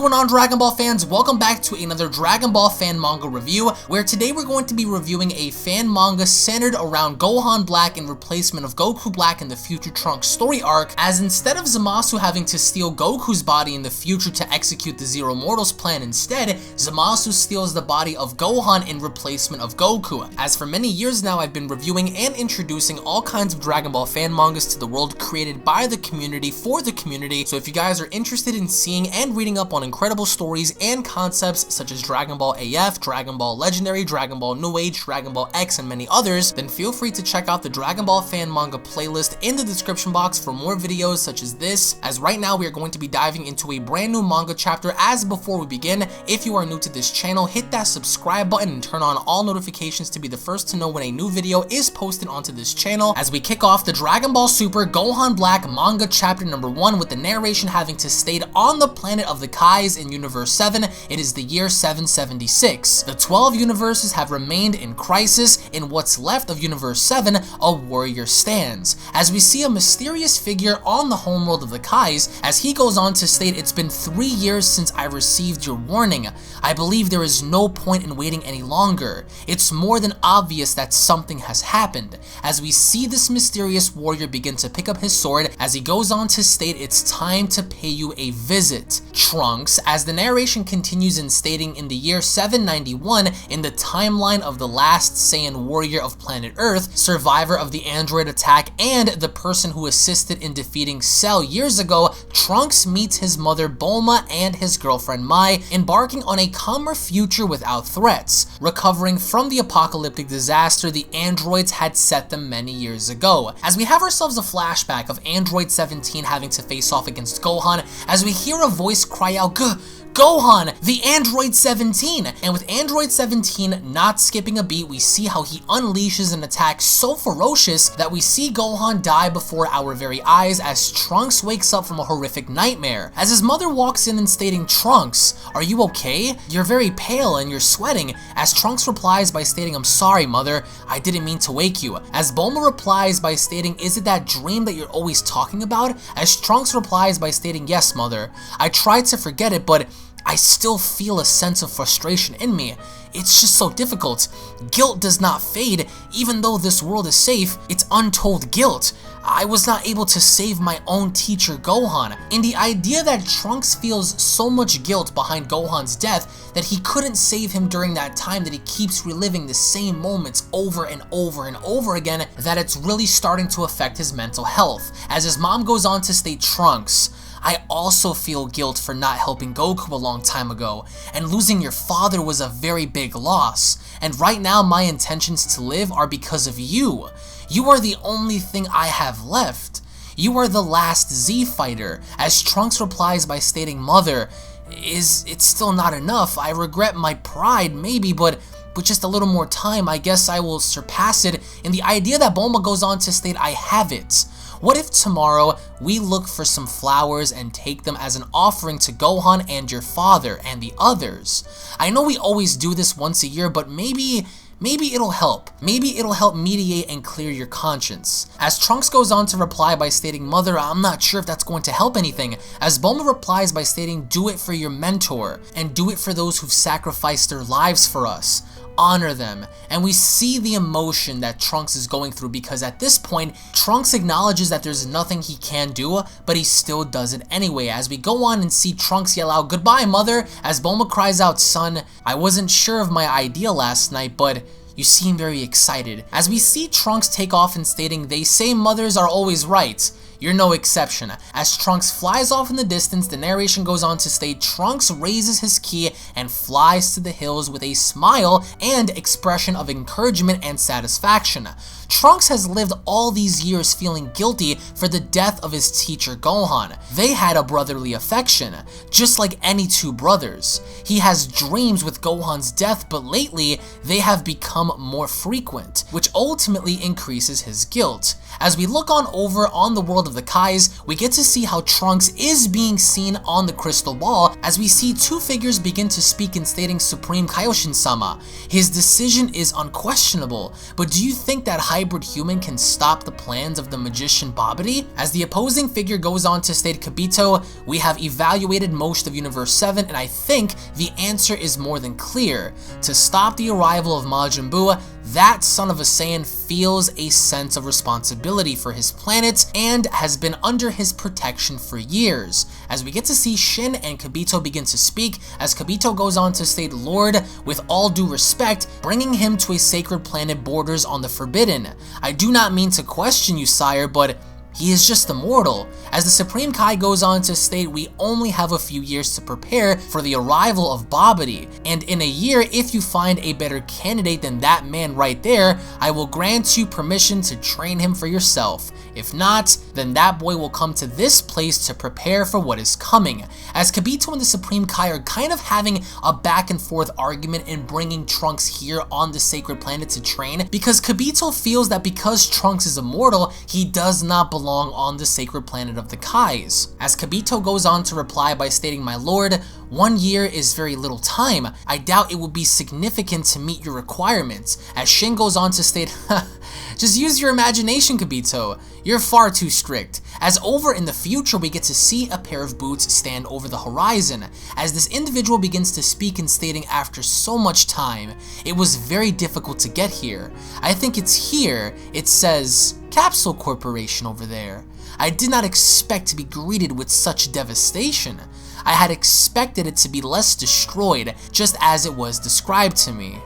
going on, Dragon Ball fans? Welcome back to another Dragon Ball fan manga review, where today we're going to be reviewing a fan manga centered around Gohan Black in replacement of Goku Black in the Future Trunks story arc, as instead of Zamasu having to steal Goku's body in the future to execute the Zero Mortals plan instead, Zamasu steals the body of Gohan in replacement of Goku. As for many years now, I've been reviewing and introducing all kinds of Dragon Ball fan mangas to the world created by the community for the community, so if you guys are interested in seeing and reading up on incredible stories and concepts such as Dragon Ball AF, Dragon Ball Legendary, Dragon Ball New Age, Dragon Ball X, and many others, then feel free to check out the Dragon Ball fan manga playlist in the description box for more videos such as this, as right now we are going to be diving into a brand new manga chapter. As before we begin, if you are new to this channel, hit that subscribe button and turn on all notifications to be the first to know when a new video is posted onto this channel, as we kick off the Dragon Ball Super Gohan Black manga chapter number 1 with the narration having to state on the planet of the Kais in Universe 7, it is the year 776. The 12 universes have remained in crisis. In what's left of Universe 7, a warrior stands, as we see a mysterious figure on the homeworld of the Kais, as he goes on to state, it's been 3 years since I received your warning. I believe there is no point in waiting any longer. It's more than obvious that something has happened, as we see this mysterious warrior begin to pick up his sword, as he goes on to state, it's time to pay you a visit, Trunks, as the narration continues in stating, in the year 791, in the timeline of the last Saiyan warrior of planet Earth, survivor of the android attack, and the person who assisted in defeating Cell years ago, Trunks meets his mother Bulma and his girlfriend Mai, embarking on a calmer future without threats, recovering from the apocalyptic disaster the androids had set them many years ago, as we have ourselves a flashback of Android 17 having to face off against Gohan, as we hear a voice cry out, Gohan, the Android 17! And with Android 17 not skipping a beat, we see how he unleashes an attack so ferocious that we see Gohan die before our very eyes as Trunks wakes up from a horrific nightmare. As his mother walks in and stating, Trunks, are you okay? You're very pale and you're sweating, as Trunks replies by stating, I'm sorry, mother, I didn't mean to wake you. As Bulma replies by stating, is it that dream that you're always talking about? As Trunks replies by stating, yes, mother, I tried to forget it, but I still feel a sense of frustration in me. It's just so difficult. Guilt does not fade, even though this world is safe. It's untold guilt. I was not able to save my own teacher Gohan. And the idea that Trunks feels so much guilt behind Gohan's death that he couldn't save him during that time, that he keeps reliving the same moments over and over and over again, that it's really starting to affect his mental health. As his mom goes on to state, Trunks, I also feel guilt for not helping Goku a long time ago, and losing your father was a very big loss, and right now my intentions to live are because of you. You are the only thing I have left. You are the last Z fighter, as Trunks replies by stating, mother, it's still not enough. I regret my pride maybe, but with just a little more time, I guess I will surpass it. And the idea that Bulma goes on to state, I have it. What if tomorrow we look for some flowers and take them as an offering to Gohan and your father and the others? I know we always do this once a year, but maybe it'll help. Maybe it'll help mediate and clear your conscience. As Trunks goes on to reply by stating, mother, I'm not sure if that's going to help anything. As Bulma replies by stating, do it for your mentor, and do it for those who've sacrificed their lives for us. Honor them. And we see the emotion that Trunks is going through, because at this point, Trunks acknowledges that there's nothing he can do, but he still does it anyway, as we go on and see Trunks yell out, goodbye, mother, as Bulma cries out, son, I wasn't sure of my idea last night, but you seem very excited. As we see Trunks take off and stating, they say mothers are always right. You're no exception. As Trunks flies off in the distance, the narration goes on to state, Trunks raises his ki and flies to the hills with a smile and expression of encouragement and satisfaction. Trunks has lived all these years feeling guilty for the death of his teacher Gohan. They had a brotherly affection, just like any two brothers. He has dreams with Gohan's death, but lately they have become more frequent, which ultimately increases his guilt. As we look on over on the world of of the Kais, we get to see how Trunks is being seen on the crystal ball as we see two figures begin to speak and stating Supreme Kaioshin-sama. His decision is unquestionable, but do you think that hybrid human can stop the plans of the magician Babidi? As the opposing figure goes on to state Kibito, we have evaluated most of Universe 7 and I think the answer is more than clear. To stop the arrival of Majin Buu, that son of a Saiyan feels a sense of responsibility for his planet and has been under his protection for years. As we get to see Shin and Kibito begin to speak, as Kibito goes on to state, Lord, with all due respect, bringing him to a sacred planet borders on the forbidden. I do not mean to question you, sire, but he is just a mortal. As the Supreme Kai goes on to state, we only have a few years to prepare for the arrival of Babidi, and in a year, if you find a better candidate than that man right there, I will grant you permission to train him for yourself. If not, then that boy will come to this place to prepare for what is coming. As Kibito and the Supreme Kai are kind of having a back and forth argument in bringing Trunks here on the sacred planet to train, because Kibito feels that because Trunks is immortal, he does not belong on the sacred planet of the Kais. As Kibito goes on to reply by stating, my lord, 1 year is very little time. I doubt it will be significant to meet your requirements. As Shin goes on to state, just use your imagination, Kibito. You're far too strict. As over in the future, we get to see a pair of boots stand over the horizon. As this individual begins to speak and stating, after so much time, it was very difficult to get here. I think it's here. It says Capsule Corporation over there. I did not expect to be greeted with such devastation. I had expected it to be less destroyed, just as it was described to me.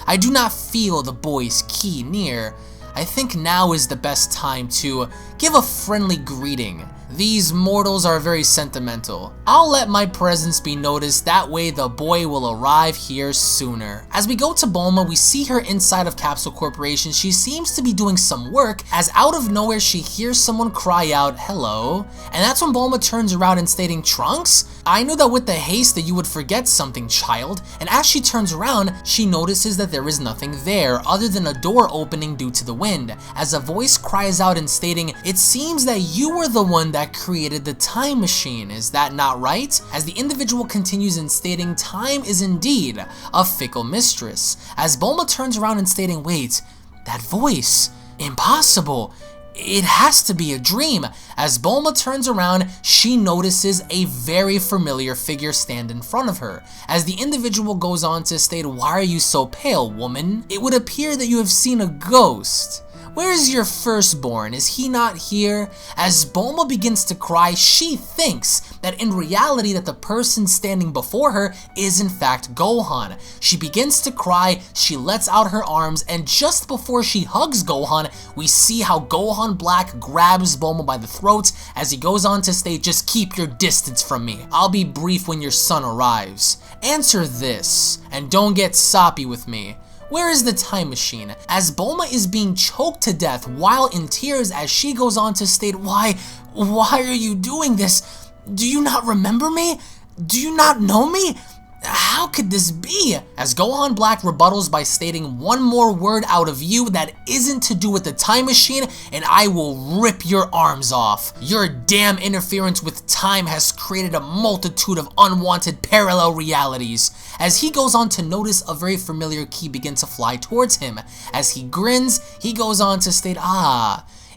I do not feel the boy's key near. I think now is the best time to give a friendly greeting. These mortals are very sentimental. I'll let my presence be noticed, that way the boy will arrive here sooner. As we go to Bulma, we see her inside of Capsule Corporation. She seems to be doing some work, as out of nowhere she hears someone cry out, hello, and that's when Bulma turns around and stating, Trunks? I knew that with the haste that you would forget something, child, and as she turns around, she notices that there is nothing there other than a door opening due to the wind, as a voice cries out and stating, it seems that you were the one that created the time machine, is that not right? As the individual continues in stating, time is indeed a fickle mistress, as Bulma turns around and stating, wait, that voice, impossible. It has to be a dream. As Bulma turns around, she notices a very familiar figure stand in front of her. As the individual goes on to state, why are you so pale, woman? It would appear that you have seen a ghost. Where is your firstborn? Is he not here? As Bulma begins to cry, she thinks that in reality that the person standing before her is in fact Gohan. She begins to cry, she lets out her arms, and just before she hugs Gohan, we see how Gohan Black grabs Bulma by the throat as he goes on to state, just keep your distance from me. I'll be brief when your son arrives. Answer this, and don't get soppy with me. Where is the time machine? As Bulma is being choked to death while in tears as she goes on to state, why are you doing this? Do you not remember me? Do you not know me? How could this be? As Gohan Black rebuttals by stating, one more word out of you that isn't to do with the time machine and I will rip your arms off. Your damn interference with time has created a multitude of unwanted parallel realities. As he goes on to notice a very familiar key begin to fly towards him. As he grins, he goes on to state,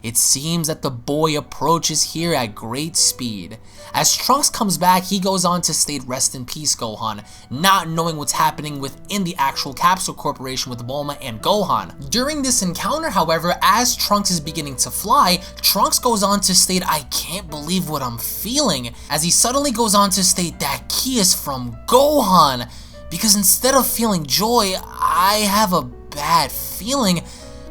it seems that the boy approaches here at great speed. As Trunks comes back, he goes on to state, rest in peace, Gohan, not knowing what's happening within the actual Capsule Corporation with Bulma and Gohan. During this encounter, however, as Trunks is beginning to fly, Trunks goes on to state, I can't believe what I'm feeling, as he suddenly goes on to state, that key is from Gohan, because instead of feeling joy, I have a bad feeling.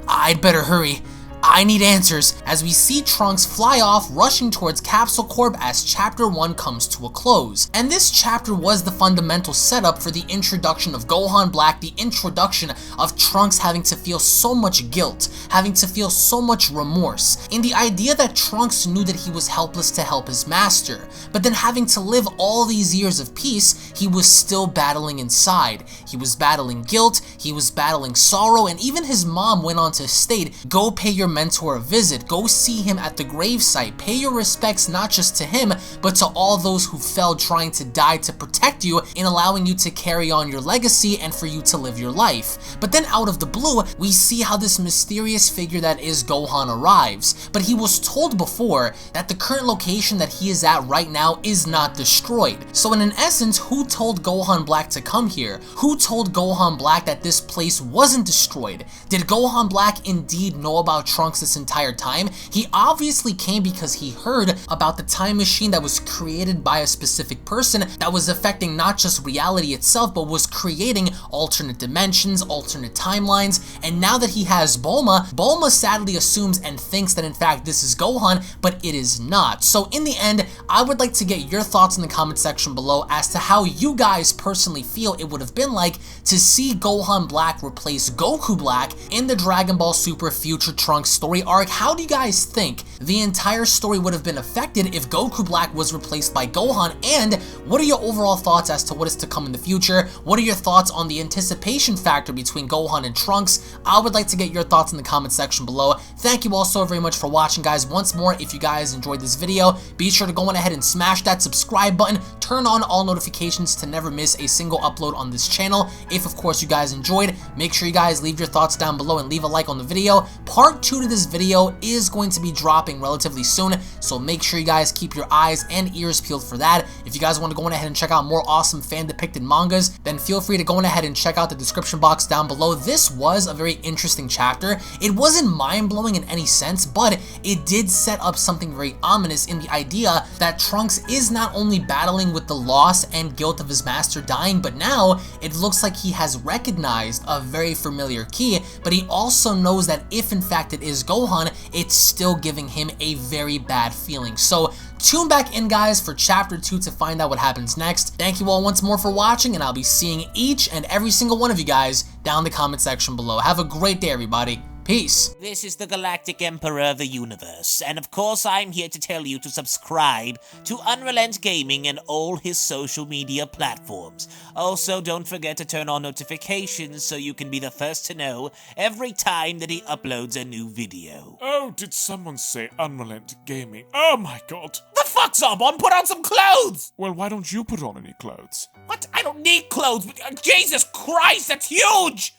I'd better hurry. I need answers, as we see Trunks fly off, rushing towards Capsule Corp as Chapter 1 comes to a close. And this chapter was the fundamental setup for the introduction of Gohan Black, the introduction of Trunks having to feel so much guilt, having to feel so much remorse, in the idea that Trunks knew that he was helpless to help his master, but then having to live all these years of peace, he was still battling inside. He was battling guilt, he was battling sorrow, and even his mom went on to state, go pay your mentor a visit, go see him at the gravesite, pay your respects not just to him, but to all those who fell trying to die to protect you in allowing you to carry on your legacy and for you to live your life. But then out of the blue, we see how this mysterious figure that is Gohan arrives, but he was told before that the current location that he is at right now is not destroyed. So in essence, who told Gohan Black to come here? Who told Gohan Black that this place wasn't destroyed? Did Gohan Black indeed know about Trunks this entire time? He obviously came because he heard about the time machine that was created by a specific person that was affecting not just reality itself, but was creating alternate dimensions, alternate timelines, and now that he has Bulma, Bulma sadly assumes and thinks that in fact this is Gohan, but it is not. So in the end, I would like to get your thoughts in the comment section below as to how you guys personally feel it would have been like to see Gohan Black replace Goku Black in the Dragon Ball Super Future Trunks story arc. How do you guys think the entire story would have been affected if Goku Black was replaced by Gohan? And what are your overall thoughts as to what is to come in the future? What are your thoughts on the anticipation factor between Gohan and Trunks? I would like to get your thoughts in the comment section below. Thank you all so very much for watching, guys. Once more, if you guys enjoyed this video, be sure to go on ahead and smash that subscribe button, turn on all notifications to never miss a single upload on this channel. If of course you guys enjoyed, make sure you guys leave your thoughts down below and leave a like on the video. Part 2 to this video is going to be dropping relatively soon, so make sure you guys keep your eyes and ears peeled for that. If you guys want to go on ahead and check out more awesome fan depicted mangas, then feel free to go on ahead and check out the description box down below. This was a very interesting chapter. It wasn't mind-blowing in any sense, but it did set up something very ominous in the idea that Trunks is not only battling with the loss and guilt of his master dying, but now it looks like he has recognized a very familiar key, but he also knows that if in fact it is Gohan, it's still giving him a very bad feeling. So tune back in, guys, for chapter 2 to find out what happens next. Thank you all once more for watching, and I'll be seeing each and every single one of you guys down in the comment section below. Have a great day, everybody. Peace. This is the Galactic Emperor of the Universe, and of course I'm here to tell you to subscribe to UnrealEntGaming and all his social media platforms. Also, don't forget to turn on notifications so you can be the first to know every time that he uploads a new video. Oh, did someone say UnrealEntGaming? Oh my god. The fuck, someone? Put on some clothes! Well, why don't you put on any clothes? What? I don't need clothes, but Jesus Christ, that's huge!